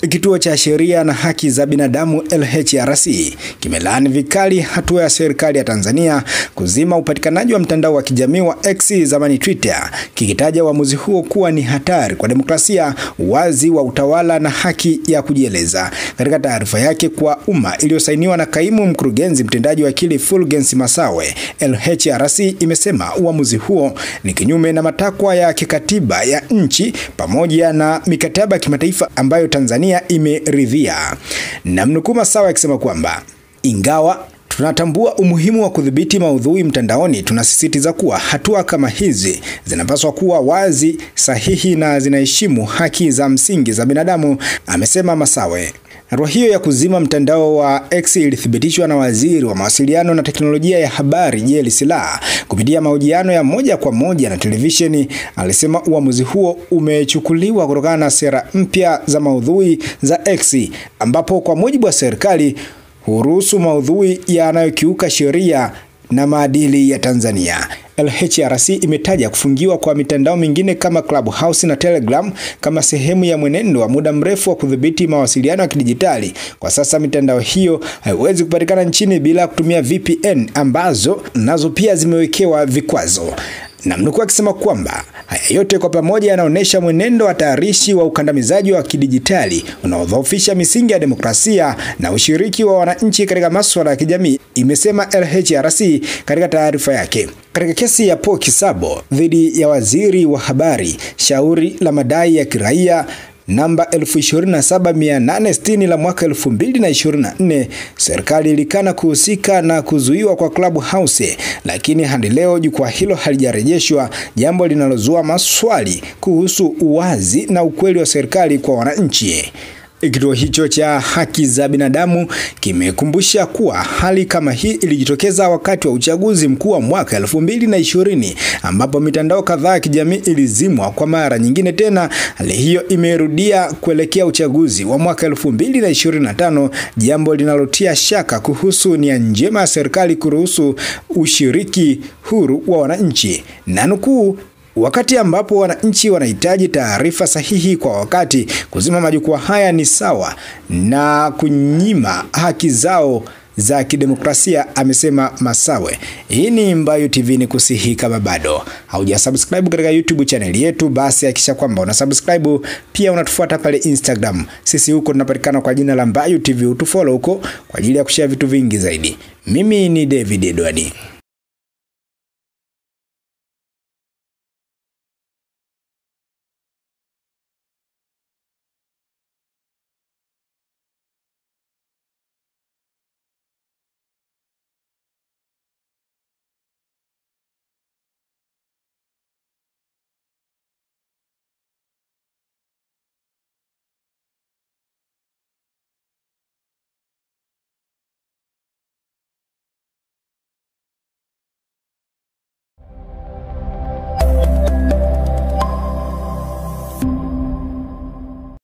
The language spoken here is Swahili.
Kituo cha Sheria na Haki za Binadamu LHRC kimelaani vikali hatua ya serikali ya Tanzania kuzima upatikanaji wa mtandao wa kijamii wa X, zamani Twitter, kikitaja uamuzi huo kuwa ni hatari kwa demokrasia, wazi wa utawala na haki ya kujieleza. Katika taarifa yake kwa umma iliyosainiwa na kaimu mkurugenzi mtendaji wakili Fulgence Masawe, LHRC imesema uamuzi huo ni kinyume na matakwa ya kikatiba ya nchi pamoja na mikataba ya kimataifa ambayo Tanzania imeridhia. Namnukuu Masawe akisema kwamba ingawa tunatambua umuhimu wa kudhibiti maudhui mtandaoni, tunasisitiza kuwa hatua kama hizi zinapaswa kuwa wazi, sahihi na zinaheshimu haki za msingi za binadamu, amesema Masawe. Hatua hiyo ya kuzima mtandao wa X ilithibitishwa na Waziri wa Mawasiliano na Teknolojia ya Habari Jerry Silaa kupitia mahojiano ya moja kwa moja na televisheni. Alisema uamuzi huo umechukuliwa kutokana na sera mpya za maudhui za X, ambapo kwa mujibu wa serikali huruhusu maudhui yanayokiuka sheria na maadili ya Tanzania. LHRC imetaja kufungiwa kwa mitandao mingine kama Clubhouse na Telegram kama sehemu ya mwenendo wa muda mrefu wa kudhibiti mawasiliano ya kidijitali. Kwa sasa mitandao hiyo haiwezi kupatikana nchini bila kutumia VPN ambazo nazo pia zimewekewa vikwazo. Namnukuu akisema kwamba haya yote kwa pamoja yanaonyesha mwenendo hatarishi wa ukandamizaji wa kidijitali unaodhoofisha misingi ya demokrasia na ushiriki wa wananchi katika masuala ya kijamii, imesema LHRC katika taarifa yake. Katika kesi ya Paul Kisabo dhidi ya waziri wa habari, shauri la madai ya kiraia namba 27860 la mwaka 2024, serikali ilikana kuhusika na kuzuiwa kwa Clubhouse, lakini hadi leo jukwaa hilo halijarejeshwa, jambo linalozua maswali kuhusu uwazi na ukweli wa serikali kwa wananchi. Kituo hicho cha haki za binadamu kimekumbusha kuwa hali kama hii ilijitokeza wakati wa uchaguzi mkuu wa mwaka 2020 ambapo mitandao kadhaa ya kijamii ilizimwa kwa mara nyingine tena. Hali hiyo imerudia kuelekea uchaguzi wa mwaka 2025, jambo linalotia shaka kuhusu nia njema ya serikali kuruhusu ushiriki huru wa wananchi. Nanukuu, wakati ambapo wananchi wanahitaji taarifa sahihi kwa wakati, kuzima majukwaa haya ni sawa na kunyima haki zao za kidemokrasia, amesema Masawe. Hii ni Mbayu TV, ni kusihi kama bado haujasubscribe katika YouTube channel yetu, basi hakikisha kwamba unasubscribe, pia unatufuata pale Instagram. Sisi huko tunapatikana kwa jina la Mbayu TV, utufollow huko kwa ajili ya kushare vitu vingi zaidi. Mimi ni David Edward.